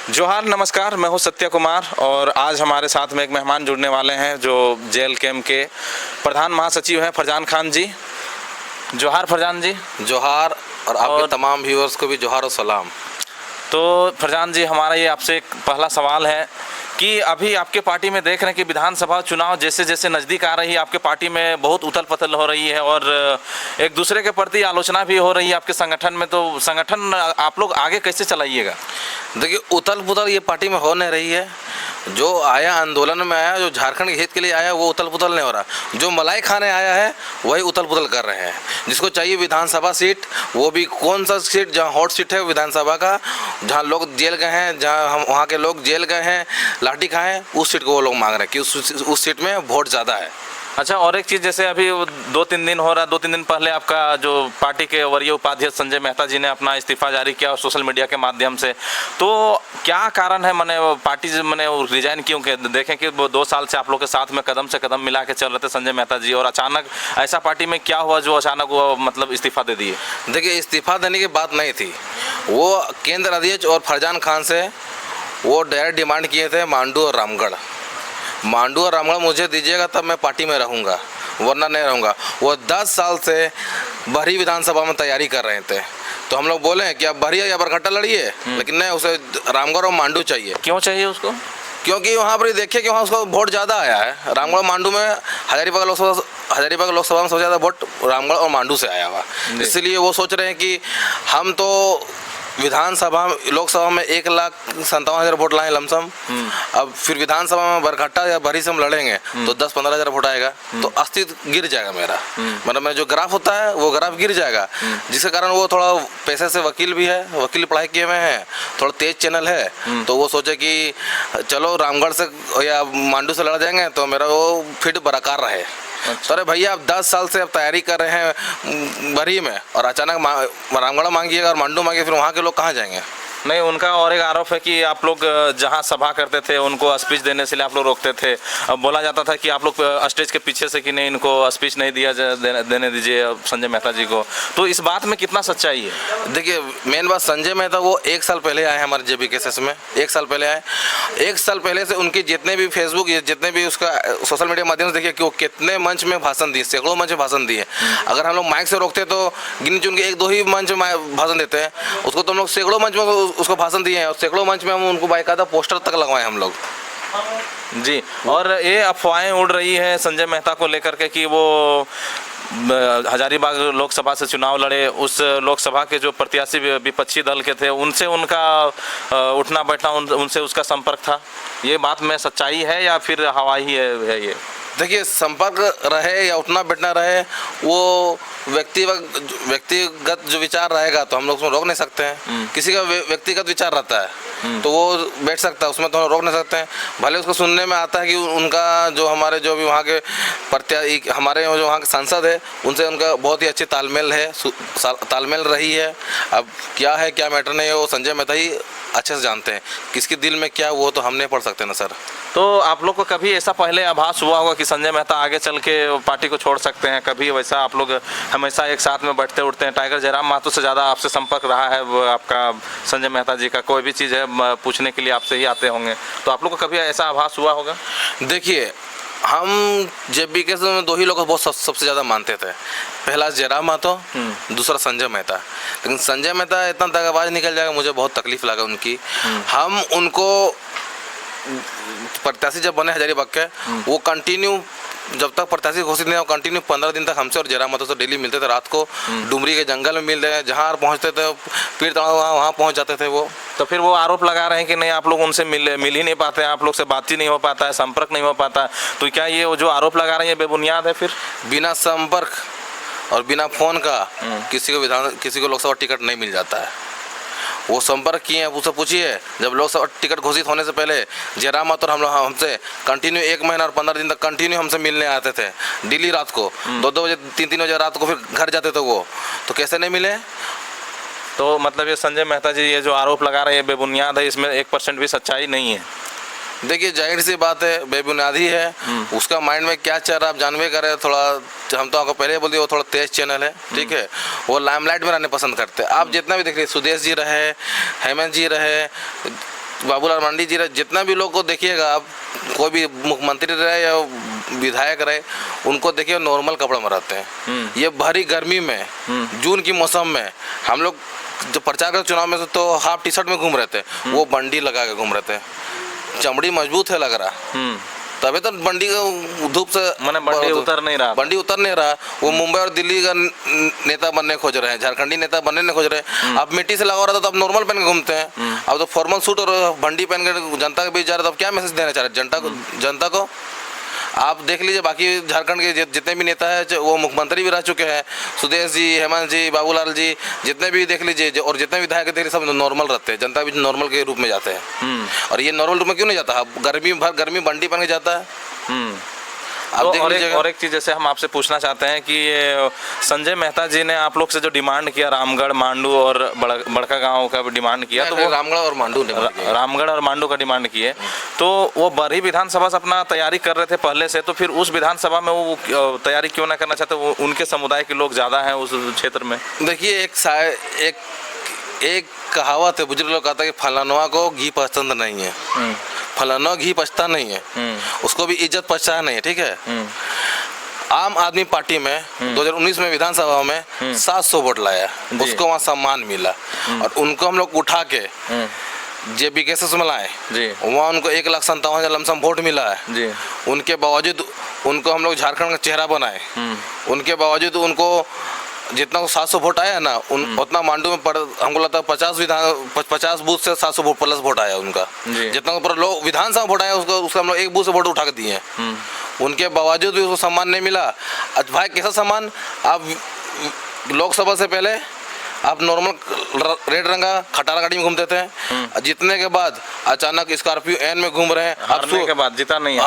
जोहार, नमस्कार। मैं हूं सत्य कुमार और आज हमारे साथ में एक मेहमान जुड़ने वाले हैं जो जेल कैंप के प्रधान महासचिव हैं फरजान खान जी। जोहार फरजान जी। जोहार और आपके तमाम व्यूअर्स को भी जोहार और सलाम। तो फरजान जी, हमारा ये आपसे एक पहला सवाल है कि अभी आपके पार्टी में देख रहे हैं कि विधानसभा चुनाव जैसे जैसे नज़दीक आ रही है, आपके पार्टी में बहुत उथल पुथल हो रही है और एक दूसरे के प्रति आलोचना भी हो रही है आपके संगठन में। तो संगठन आप लोग आगे कैसे चलाइएगा? देखिए, उथल पुथल ये पार्टी में हो नहीं रही है। जो आया आंदोलन में आया, जो झारखंड के हित के लिए आया, वो उथल पुथल नहीं हो रहा। जो मलाई खाने आया है वही उथल पुथल कर रहे हैं। जिसको चाहिए विधानसभा सीट, वो भी कौन सा सीट जहाँ हॉट सीट है विधानसभा का, जहाँ लोग जेल गए हैं, जहाँ हम वहाँ के लोग जेल गए हैं, लाठी खाए हैं, उस सीट को वो लोग मांग रहे हैं कि उस सीट में वोट ज़्यादा है। अच्छा, और एक चीज़, जैसे अभी 2-3 दिन हो रहा है, 2-3 दिन पहले आपका जो पार्टी के वरीय उपाध्यक्ष संजय मेहता जी ने अपना इस्तीफा जारी किया सोशल मीडिया के माध्यम से। तो क्या कारण है, मैंने पार्टी मैंने रिजाइन क्यों किया? देखें कि वो 2 साल से आप लोग के साथ में कदम से कदम मिला के चल रहे थे संजय मेहता जी, और अचानक ऐसा पार्टी में क्या हुआ जो अचानक वो मतलब इस्तीफा दे दिए? देखिए, इस्तीफा देने की बात नहीं थी। वो केंद्र अध्यक्ष और फरजान खान से वो डायरेक्ट डिमांड किए थे मांडू और रामगढ़ मुझे दीजिएगा तब मैं पार्टी में रहूँगा, वरना नहीं रहूँगा। वो 10 साल से बहरी विधानसभा में तैयारी कर रहे थे। तो हम लोग बोले कि आप बहरिया या बरकट्टा लड़िए, लेकिन नहीं, उसे रामगढ़ और मांडू चाहिए। क्यों चाहिए उसको? क्योंकि वहाँ पर देखिए कि वहाँ उसका वोट ज़्यादा आया है। रामगढ़ मांडू में हजारीबाग लोकसभा में सबसे ज़्यादा वोट रामगढ़ और मांडू से आया हुआ। इसलिए वो सोच रहे हैं कि हम तो लोकसभा में 1,57,000 वोट लाए लमसम। अब फिर विधानसभा में बरकट्टा या बहरी से हम लड़ेंगे तो 10-15 हज़ार वोट आएगा, तो अस्तित्व गिर जाएगा मेरा। मतलब मेरा जो ग्राफ होता है वो ग्राफ गिर जाएगा, जिसके कारण वो थोड़ा पैसे से वकील भी है, वकील पढ़ाई किए हुए हैं, थोड़ा तेज चैनल है। तो वो सोचे कि चलो रामगढ़ से या मांडू से लड़ जाएंगे तो मेरा वो फिट बरकरार रहे। अच्छा। अरे भैया, आप 10 साल से अब तैयारी कर रहे हैं बरी में और अचानक रामगढ़ मांगिएगा और मांडू मांगिए, फिर वहाँ के लोग कहाँ जाएंगे? नहीं, उनका और एक आरोप है कि आप लोग जहां सभा करते थे उनको स्पीच देने से आप लोग रोकते थे। अब बोला जाता था कि आप लोग स्टेज के पीछे से कि नहीं, इनको स्पीच नहीं देने दीजिए संजय मेहता जी को। तो इस बात में कितना सच्चाई है? देखिए, मेन बात, संजय मेहता वो 1 साल पहले आए हमारे JBKSS में। 1 साल पहले आए। 1 साल पहले से उनके जितने भी फेसबुक, जितने भी उसका सोशल मीडिया माध्यम से देखिए कि वो कितने मंच में भाषण दिए, सैकड़ों मंच में भाषण दिए। अगर हम लोग माइक से रोकते तो गिन चुन के 1-2 ही मंच में भाषण देते हैं। उसको तो हम लोग सैकड़ों मंच में उसको भाषण दिए हैं और सैकड़ों मंच में हम उनको बाकायदा पोस्टर तक लगवाए हम लोग जी। और ये अफवाहें उड़ रही है संजय मेहता को लेकर के कि वो हजारीबाग लोकसभा से चुनाव लड़े, उस लोकसभा के जो प्रत्याशी विपक्षी दल के थे उनसे उनका उठना बैठना, उनसे उसका संपर्क था। ये बात में सच्चाई है या फिर हवा ही है ये? देखिए, संपर्क रहे या उठना बैठना रहे, वो व्यक्तिगत जो विचार रहेगा तो हम लोग उसमें रोक नहीं सकते हैं। किसी का व्यक्तिगत विचार रहता है तो वो बैठ सकता है, उसमें तो हम रोक नहीं सकते हैं। भले उसको सुनने में आता है कि उनका जो हमारे जो भी वहाँ के हमारे जो वहाँ के सांसद है उनसे उनका बहुत ही अच्छी तालमेल रही है। अब क्या है क्या मैटर नहीं है, वो संजय मेहता ही अच्छे से जानते हैं। किसके दिल में क्या, वो तो हम नहीं पढ़ सकते ना सर। तो आप लोग को कभी ऐसा पहले आभास हुआ होगा कि संजय मेहता आगे चल के पार्टी को छोड़ सकते हैं? कभी वैसा आप लोग हमेशा एक साथ में बैठते उठते हैं? टाइगर जयराम महतो से ज़्यादा आपसे संपर्क रहा है वो आपका संजय मेहता जी का, कोई भी चीज़ है पूछने के लिए आपसे ही आते होंगे, तो आप लोग को कभी ऐसा आभास हुआ होगा? देखिए, हम JBKSS में 2 ही लोग बहुत सबसे ज़्यादा मानते थे। पहला जयराम महतो, दूसरा संजय मेहता। लेकिन संजय मेहता इतना दगाबाज निकल जाएगा, मुझे बहुत तकलीफ लगा उनकी। हम उनको प्रत्याशी जब बने हजारीबाग के, वो कंटिन्यू जब तक प्रत्याशी घोषित नहीं, कंटिन्यू 15 दिन तक हमसे और जयराम महतो से डेली मिलते थे। रात को डुमरी के जंगल में मिल रहे, जहाँ पहुँचते थे फिर वहाँ पहुँच जाते थे वो। तो फिर वो आरोप लगा रहे हैं कि नहीं, आप लोग उनसे मिल ही नहीं पाते हैं, आप लोग से बातचीत नहीं हो पाता है, संपर्क नहीं हो पाता। तो क्या ये जो आरोप लगा रहे हैं बेबुनियाद है? फिर बिना संपर्क और बिना फोन का किसी को लोकसभा टिकट नहीं मिल जाता है। वो संपर्क किए हैं, उससे पूछिए। जब लोकसभा टिकट घोषित होने से पहले जयराम महतो और हमसे कंटिन्यू 1 महीना और 15 दिन तक कंटिन्यू हमसे मिलने आते थे डेली। रात को 2-2 बजे 3-3 बजे रात को फिर घर जाते थे वो। तो कैसे नहीं मिले? तो मतलब ये संजय मेहता जी ये जो आरोप लगा रहे हैं बेबुनियाद है, इसमें 1% भी सच्चाई नहीं है? देखिए, जाहिर सी बात है, बेबुनियादी है। उसका माइंड में क्या चल रहा है आप जानवे करें। थोड़ा हम तो आपको पहले बोल दिए, वो थोड़ा तेज चैनल है, ठीक है। वो लाइमलाइट में रहने पसंद करते हैं। आप जितना भी देख रहे, सुदेश जी रहे, हेमंत जी रहे, बाबूलाल मरांडी जी रहे, जितना भी लोग को देखिएगा आप, कोई भी मुख्यमंत्री रहे या विधायक रहे, उनको देखिए नॉर्मल कपड़े में रहते हैं। ये भारी गर्मी में, जून की मौसम में हम लोग जो प्रचार करते चुनाव में तो हाफ टी शर्ट में घूम रहे थे, वो बंडी लगा के घूम रहे थे। चमड़ी मजबूत है लग रहा, तभी तो बंडी का धूप से मैंने बंडी उतर नहीं रहा। बंडी उतर नहीं रहा। वो मुंबई और दिल्ली का नेता बनने खोज रहे हैं, झारखंडी नेता बनने नहीं खोज रहे हैं। अब मिट्टी से लगा रहा था तो अब नॉर्मल पहन के घूमते हैं। अब तो फॉर्मल सूट और बंडी पहन के जनता के बीच जा रहे, तो अब क्या मैसेज देना चाह रहे जनता को? आप देख लीजिए, बाकी झारखंड के जितने भी नेता है, वो मुख्यमंत्री भी रह चुके हैं, सुदेश जी, हेमंत जी, बाबूलाल जी, जितने भी देख लीजिए, और जितने विधायक देख लीजिए, सब नॉर्मल रहते हैं, जनता भी नॉर्मल के रूप में जाते हैं। और ये नॉर्मल रूप में क्यों नहीं जाता? गर्मी बंडी पहन के जाता है। तो और एक चीज़ जैसे हम आपसे पूछना चाहते हैं कि संजय मेहता जी ने आप लोग से जो डिमांड किया, रामगढ़, मांडू और बड़का गांव का डिमांड किया, तो वो रामगढ़ और मांडू का डिमांड किए, तो वो बड़ी विधानसभा से अपना तैयारी कर रहे थे पहले से, तो फिर उस विधानसभा में वो तैयारी क्यों ना करना चाहते? वो उनके समुदाय के लोग ज़्यादा हैं उस क्षेत्र में। देखिए, एक कहावत है, बुजुर्ग लोग कहता है कि फलानवा को घी पसंद नहीं है, फलाना घी पचता नहीं है, उसको भी इज्जत पचता नहीं है, ठीक है। आम आदमी पार्टी में 2019 में विधानसभा में 700 वोट लाया, उसको वहाँ सम्मान मिला, और उनको हम लोग उठा के JBKSS में लाए, वहाँ उनको 1,57,000 लमसम वोट मिला है। उनके बावजूद उनको हम लोग झारखंड का चेहरा बनाए, उनके बावजूद उनको जितना 700 वोट आया ना, उतना मांडू में हमको लगता है 50 बूथ से 700 वोट प्लस वोट आया उनका। जितना पर लोग विधानसभा वोट आया, उसको हम लोग एक बूथ से वोट उठा के दिए हैं। उनके बावजूद भी उसको सम्मान नहीं मिला। भाई कैसा सम्मान? आप लोकसभा से पहले आप नॉर्मल रेड रंग का खटारा गाड़ी में घूमते थे, जीतने के बाद अचानक स्कॉर्पियो एन में घूम रहे हैं। हारने के बाद, जीता नहीं है।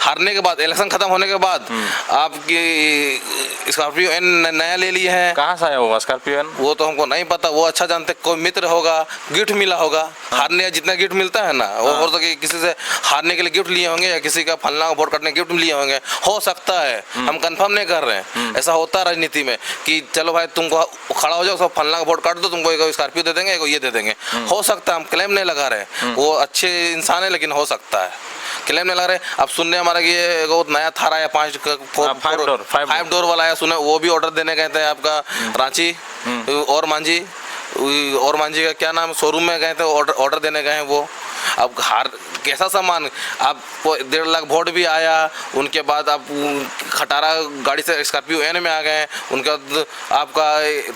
हारने के बाद, इलेक्शन खत्म होने के बाद आपकी स्कॉर्पियो एन नया ले लिए हैं। कहाँ से आया होगा स्कॉर्पियो एन? वो तो हमको नहीं पता, वो अच्छा जानते, कोई मित्र होगा, गिफ्ट मिला होगा। हारने जितना गिफ्ट मिलता है ना, वो हो सके किसी से हारने के लिए गिफ्ट लिए होंगे, या किसी का फलना वोट करने गिफ्ट लिए होंगे, हो सकता है, हम कंफर्म नहीं कर रहे हैं। ऐसा होता है राजनीति में कि चलो भाई तुमको खड़ा हो जाओ, सब फलना का वोट काट दो, तुमको एक स्कॉर्पियो दे देंगे, एक ये दे देंगे। हो सकता है, हम क्लेम नहीं लगा रहे, वो अच्छे इंसान है, लेकिन हो सकता है, क्लेम नहीं लगा रहे। अब सुनने हमारा ये नया थार आया, 5 डोर वाला आया, सुने वो भी ऑर्डर देने गए थे आपका रांची और मांझी का क्या नाम, शोरूम में गए थे, ऑर्डर देने गए हैं वो। अब कैसा सामान, आप 1.5 लाख वोट भी आया, उनके बाद आप खटारा गाड़ी से स्कॉर्पियो एन में आ गए, उनका आपका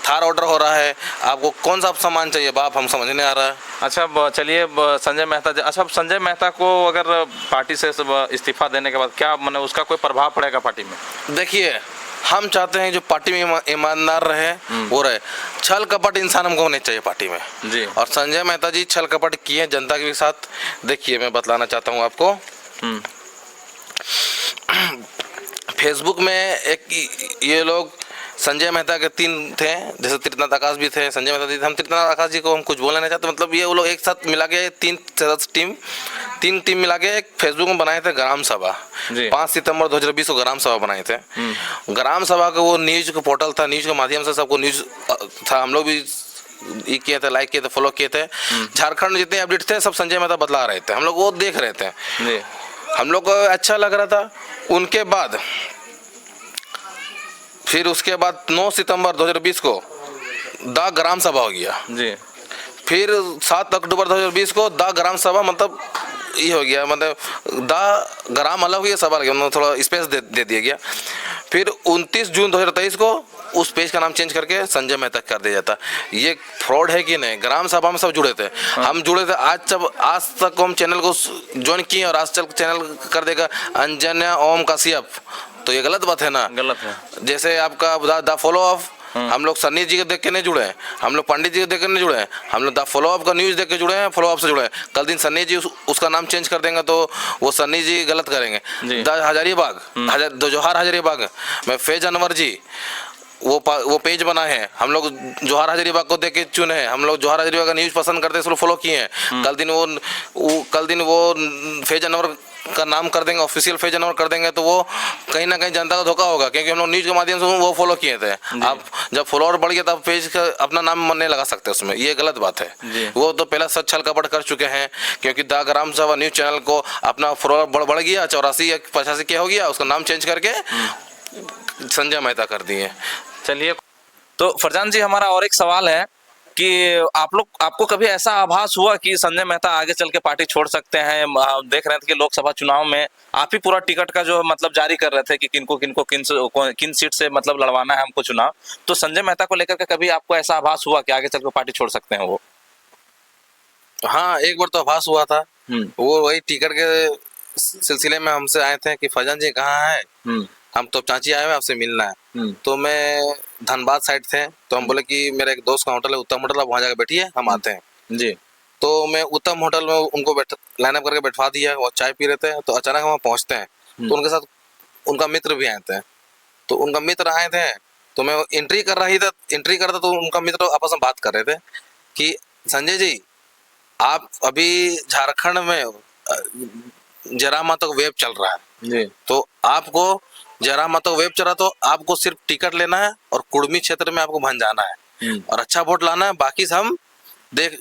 थार ऑर्डर हो रहा है, आपको कौन सा सामान चाहिए बाप, हम समझ नहीं आ रहा है। अच्छा चलिए, संजय मेहता जी, अच्छा संजय मेहता को अगर पार्टी से इस्तीफा देने के बाद क्या मैंने उसका कोई प्रभाव पड़ेगा पार्टी में? देखिए, हम चाहते हैं जो पार्टी में ईमानदार रहे वो रहे, छल कपट इंसान हमको नहीं चाहिए पार्टी में जी। और संजय मेहता जी छल कपट किए जनता के साथ। देखिए, मैं बतलाना चाहता हूँ आपको, फेसबुक में एक ये लोग संजय मेहता के 3 थे, जैसे तीर्थनाथ आकाश भी थे, संजय मेहता जी, हम तीर्थनाथ आकाश जी को हम कुछ बोलना नहीं चाहते, मतलब ये वो लोग एक साथ मिला के 3 टीम मिला के एक फेसबुक में बनाए थे ग्राम सभा। 5 सितंबर 2020 को ग्राम सभा बनाए थे। ग्राम सभा का वो न्यूज का पोर्टल था, न्यूज के माध्यम से सबको न्यूज था, हम लोग भी ये किए थे, लाइक किए थे, फॉलो किए थे। झारखंड में जितने अपडेट थे सब संजय मेहता बतला रहे थे, हम लोग वो देख रहे थे, हम लोग को अच्छा लग रहा था। उनके बाद फिर उसके बाद 9 सितंबर 2020 को द ग्राम सभा हो गया जी। फिर 7 अक्टूबर 2020 को द ग्राम सभा, मतलब ये हो गया, मतलब द ग्राम अलग हुई, सभा लगे, मतलब थोड़ा स्पेस दे दिया गया। फिर 29 जून 2023 को उस पेज का नाम चेंज करके संजय मेहता कर दिया जाता। ये फ्रॉड है कि नहीं? ग्राम सभा में सब जुड़े थे, हम जुड़े थे। आज तक हम चैनल को ज्वाइन किए और आज तक चैनल कर देगा अंजना ओम काश्यप, तो ये गलत बात है ना? गलत है। जैसे आपका द फॉलो अप, हम लोग सन्नी जी को देख के नहीं जुड़े हैं, हम लोग पंडित जी को देख के नहीं जुड़े हैं, हम लोग द फॉलो अप का न्यूज़ देख के जुड़े हैं, फॉलो अप से जुड़े हैं। कल दिन सन्नी जी उसका नाम चेंज कर देंगे तो वो सन्नी जी गलत करेंगे। द हजारीबाग, जोहार हजारीबाग में फैज अनवर जी वो पेज बना है, हम लोग जोहार हजारीबाग को देख के चुने हैं, हम लोग जोहार हजारीबाग का न्यूज़ पसंद करते हैं, इसलिए फॉलो किए हैं। कल दिन वो फैज अनवर का नाम कर देंगे, ऑफिशियल पेज नंबर कर देंगे, तो वो कहीं ना कहीं जनता का धोखा होगा, क्योंकि हम लोग न्यूज के माध्यम से वो फॉलो किए थे। आप जब फॉलोअर बढ़ गया तब पेज का अपना नाम नहीं लगा सकते उसमें, ये गलत बात है। वो तो पहला सच छल कपट कर चुके हैं, क्योंकि द ग्राम सभा न्यूज चैनल को अपना फॉलोअर बढ़ गया, 84 या 85 क्या हो गया, उसका नाम चेंज करके संजय मेहता कर दिए। चलिए, तो फरजान जी हमारा और एक सवाल है कि आपको कभी ऐसा आभास हुआ कि संजय मेहता आगे चल के पार्टी छोड़ सकते हैं? देख रहे थे कि लोकसभा चुनाव में आप ही पूरा टिकट का जो मतलब जारी कर रहे थे कि किन सीट से मतलब लड़वाना है हमको चुनाव, तो संजय मेहता को लेकर के कभी आपको ऐसा आभास हुआ कि आगे चल के पार्टी छोड़ सकते हैं वो? हाँ, एक बार तो आभास हुआ था। वो वही टिकट के सिलसिले में हमसे आए थे कि फरजान जी कहाँ है, हम तो चाची आए हुए आपसे मिलना है। तो मैं धनबाद साइड थे, तो हम बोले कि मेरा एक दोस्त का होटल है उत्तम होटल, आप वहाँ जाकर बैठिए, हम आते हैं जी। तो मैं उत्तम होटल में उनको लाइनअप करके बैठवा दिया, वो चाय पी रहे थे। तो अचानक वहाँ पहुँचते हैं तो उनके साथ उनका मित्र भी आए थे। तो उनका मित्र आए थे, तो मैं एंट्री कर था, तो उनका मित्र आपस में बात कर रहे थे कि संजय जी, आप अभी झारखंड में जयराम मातो वेब चल रहा है जी। तो आपको जयराम मातो वेब चल रहा, तो आपको सिर्फ टिकट लेना है और कुर्मी क्षेत्र में आपको भन जाना है और अच्छा वोट लाना है, बाकी से हम देख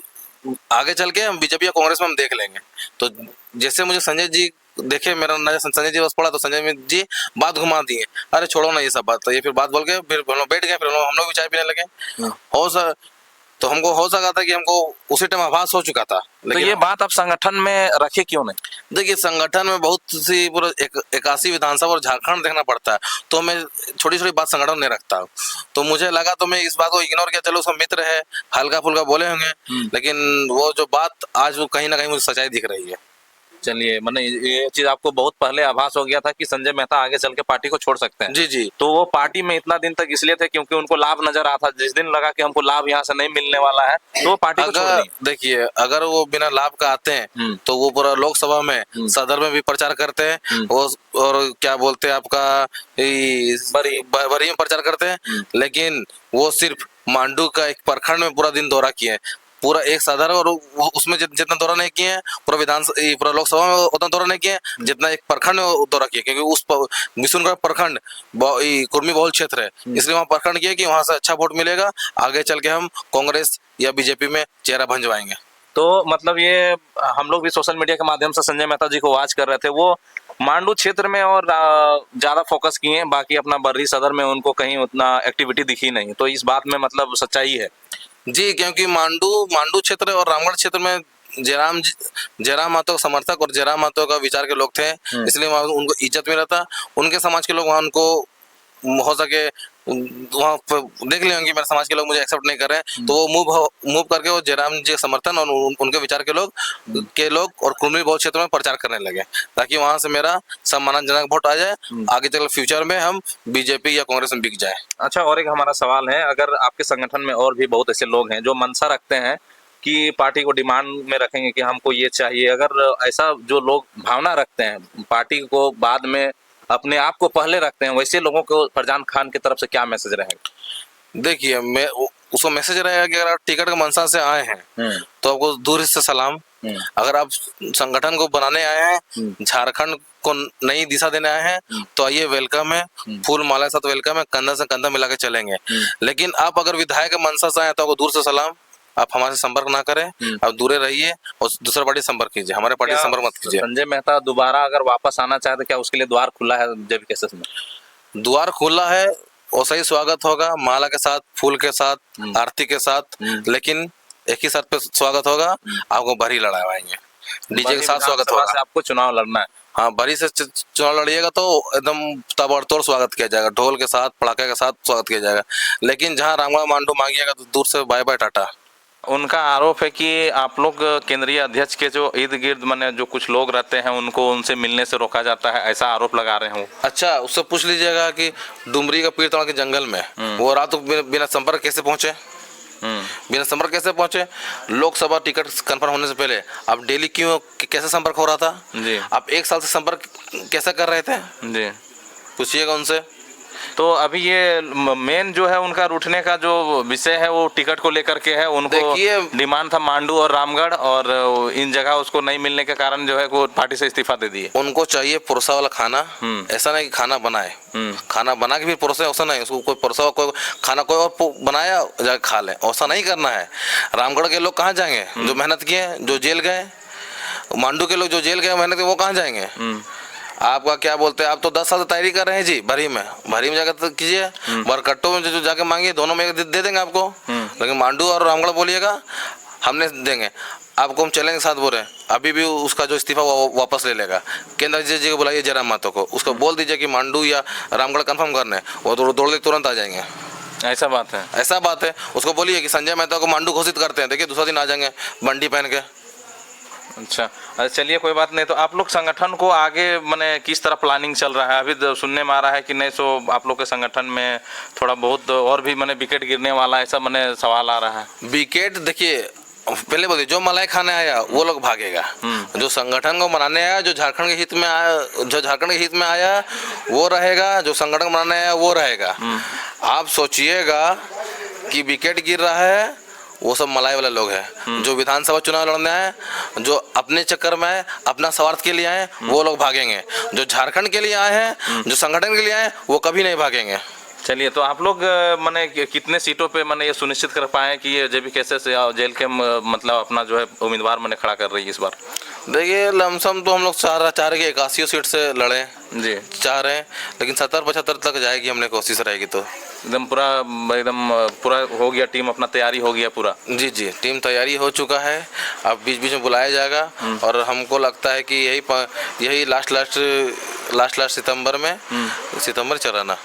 आगे चल के हम बीजेपी या कांग्रेस में हम देख लेंगे। तो जैसे मुझे संजय जी देखे, मेरा नजर संजय जी बस पड़ा, तो संजय जी बात घुमा दिए, अरे छोड़ो ना ये सब बात, तो ये फिर बात बोल के फिर हम लोग बैठ गए, फिर हम लोग भी चाय पीने लगे। हो सर, तो हमको हो सका था कि हमको उसी टाइम आभास हो चुका था। तो ये बात आप संगठन में रखे क्यों नहीं? देखिए, संगठन में बहुत सी पूरा 81 विधानसभा और झारखंड देखना पड़ता है, तो मैं छोटी छोटी बात संगठन नहीं रखता हूँ। तो मुझे लगा, तो मैं इस बात को इग्नोर किया, चलो उसका मित्र है, हल्का फुल्का बोले होंगे, लेकिन वो जो बात आज वो कहीं ना कहीं मुझे सच्चाई दिख रही है। चलिए, मतलब ये चीज आपको बहुत पहले आभास हो गया था कि संजय मेहता आगे चल के पार्टी को छोड़ सकते हैं? जी जी। तो वो पार्टी में इतना दिन तक इसलिए थे क्योंकि उनको लाभ नजर आता, जिस दिन लगा कि हमको लाभ यहाँ से नहीं मिलने वाला है तो वो पार्टी को छोड़ दी। देखिए, अगर वो बिना लाभ का आते हैं तो वो पूरा लोकसभा में सदर में भी प्रचार करते हैं, वो और क्या बोलते हैं आपका बरी में प्रचार करते हैं, लेकिन वो सिर्फ मांडू का एक प्रखंड में पूरा दिन दौरा किए, पूरा एक साधारण, और उसमें जितना दौरा नहीं किए हैं पूरा लोकसभा में उतना दौरा नहीं किए जितना एक प्रखंड में दौरा किए, क्योंकि उस बिशुनगढ़ प्रखंड कुर्मी बहुल क्षेत्र है, इसलिए वहाँ प्रखंड किया कि वहाँ से अच्छा वोट मिलेगा, आगे चल के हम कांग्रेस या बीजेपी में चेहरा भंजवाएंगे। तो मतलब ये हम लोग भी सोशल मीडिया के माध्यम से संजय मेहता जी को वॉच कर रहे थे, वो मांडू क्षेत्र में और ज्यादा फोकस किए, बाकी अपना बर्री सदर में उनको कहीं उतना एक्टिविटी दिखी नहीं, तो इस बात में मतलब सच्चाई है? जी, क्योंकि मांडू क्षेत्र और रामगढ़ क्षेत्र में जयराम महतो का समर्थक और जयराम महतो का विचार के लोग थे, इसलिए वहाँ उनको इज्जत मिला था। उनके समाज के लोग वहाँ उनको हो सके वहाँ देख लेंगे मेरे समाज के लोग मुझे एक्सेप्ट नहीं कर रहे हैं, तो वो मूव करके वो जयराम जी का समर्थन और उनके विचार के लोग और कुर्मी बहुल क्षेत्र में प्रचार करने लगे, ताकि वहां से मेरा सम्मानजनक वोट आ जाए, आगे चल फ्यूचर में हम बीजेपी या कांग्रेस में बिक जाए। अच्छा, और एक हमारा सवाल है, अगर आपके संगठन में और भी बहुत ऐसे लोग हैं जो मंशा रखते हैं कि पार्टी को डिमांड में रखेंगे कि हमको ये चाहिए, अगर ऐसा जो लोग भावना रखते हैं पार्टी को बाद में अपने आप को पहले रखते हैं, वैसे लोगों को फरजान खान की तरफ से क्या मैसेज रहेगा? देखिए, मैं उसको मैसेज रहेगा कि अगर आप टिकट के मंशा से आए हैं तो आपको दूर से सलाम, अगर आप संगठन को बनाने आए हैं, झारखंड को नई दिशा देने आए हैं, तो आइए, वेलकम है, फूल माला के साथ वेलकम है, कंधा से कंधा मिला के चलेंगे। लेकिन आप अगर विधायक के मंशा से आए तो आपको दूर से सलाम, आप हमारे साथ संपर्क ना करें, आप दूरे रहिए और दूसरा पार्टी संपर्क कीजिए, हमारे पार्टी से संपर्क मत कीजिए। संजय मेहता दोबारा अगर वापस आना चाहे तो क्या उसके लिए द्वार खुला है जब केसेस में? द्वार खुला है और सही स्वागत होगा, माला के साथ, फूल के साथ, आरती के साथ, लेकिन एक ही साथ पे स्वागत होगा, आपको भरी लड़ाएंगे, डीजे के साथ स्वागत होगा। से आपको चुनाव लड़ना है? हाँ, भरी से चुनाव लड़िएगा तो एकदम ताबड़तोड़ स्वागत किया जाएगा, ढोल के साथ, पड़ाके के साथ स्वागत किया जाएगा। लेकिन जहाँ रामगढ़ मांडू मांगिएगा तो दूर से बाय बाय टाटा। उनका आरोप है कि आप लोग केंद्रीय अध्यक्ष के जो इर्द गिर्द माने जो कुछ लोग रहते हैं उनको उनसे मिलने से रोका जाता है, ऐसा आरोप लगा रहे हैं। अच्छा, उससे पूछ लीजिएगा कि डुमरी का पीर के जंगल में वो रात बिना संपर्क कैसे पहुंचे, बिना संपर्क कैसे पहुंचे? लोकसभा टिकट कंफर्म होने से पहले आप डेली क्यों कैसे संपर्क हो रहा था जी? आप एक साल से संपर्क कैसे कर रहे थे जी? पूछिएगा उनसे। तो अभी ये मेन जो है उनका रूठने का जो विषय है वो टिकट को लेकर के है। उनको देखिए, डिमांड था मांडू और रामगढ़, और इन जगह उसको नहीं मिलने के कारण जो है वो पार्टी से इस्तीफा दे दिए। उनको चाहिए पुरसा वाला खाना। ऐसा नहीं कि खाना बनाए, खाना बना के फिर पुरसे, ऐसा नहीं। उसको कोई पुरसा कोई खाना कोई और बनाया जाके खा ले, ऐसा नहीं करना है। रामगढ़ के लोग कहाँ जाएंगे जो मेहनत किए, जो जेल गए? मांडू के लोग जो जेल गए मेहनत, वो कहाँ जाएंगे? आपका क्या बोलते हैं, आप तो 10 साल से तैयारी कर रहे हैं जी। भरी में जाकर तो कीजिए, बरकट्टों में जो जाके मांगिए, दोनों में दे देंगे आपको। लेकिन मांडू और रामगढ़ बोलिएगा हमने देंगे आपको, हम चलेंगे साथ बोल रहे हैं। अभी भी उसका जो इस्तीफा वापस ले लेगा। केंद्र जी को बुलाइए, जयराम महतो को, उसको बोल दीजिए कि मांडू या रामगढ़ कंफर्म करने, वो दौड़ के तुरंत आ जाएंगे। ऐसा बात है, ऐसा बात है। उसको बोलिए कि संजय मेहता को मांडू घोषित करते हैं, देखिए दूसरा दिन आ जाएंगे बंडी पहन के। अच्छा चलिए कोई बात नहीं। तो आप लोग संगठन को आगे माने किस तरह प्लानिंग चल रहा है? अभी सुनने में आ रहा है कि नहीं, सो आप लोग के संगठन में थोड़ा बहुत और भी माने विकेट गिरने वाला, ऐसा माने सवाल आ रहा है। विकेट देखिए, पहले बोलिए, जो मलाई खाने आया वो लोग भागेगा। जो संगठन को मनाने आया, जो झारखंड के हित में आया, वो रहेगा। जो संगठन को मनाने आया वो रहेगा। आप सोचिएगा कि विकेट गिर रहा है, वो सब मलाई वाले लोग हैं। जो विधानसभा चुनाव लड़ने आए, जो अपने चक्कर में आए, अपना स्वार्थ के लिए आए, वो लोग भागेंगे। जो झारखंड के लिए आए हैं, जो संगठन के लिए आए, वो कभी नहीं भागेंगे। चलिए, तो आप लोग माने कितने सीटों पे माने ये सुनिश्चित कर पाए कि ये जेबी केसेस या जेल के मतलब अपना जो है उम्मीदवार माने खड़ा कर रही है इस बार? देखिए, लमसम तो हम लोग चाह रहे कि 81 सीट से लड़े जी, चाह रहे हैं। लेकिन 70-75 तक जाएगी, हमने कोशिश रहेगी तो एकदम पूरा हो गया। टीम अपना तैयारी हो गया पूरा? जी, टीम तैयारी हो चुका है। अब बीच बीच में बुलाया जाएगा, और हमको लगता है कि यही लास्ट सितंबर में, सितंबर चल रहा ना,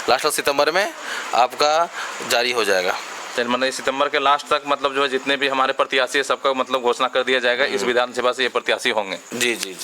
लास्ट सितंबर में आपका जारी हो जाएगा। मतलब सितंबर के लास्ट तक मतलब जो है जितने भी हमारे प्रत्याशी है सबका मतलब घोषणा कर दिया जाएगा। इस विधानसभा से ये प्रत्याशी होंगे। जी।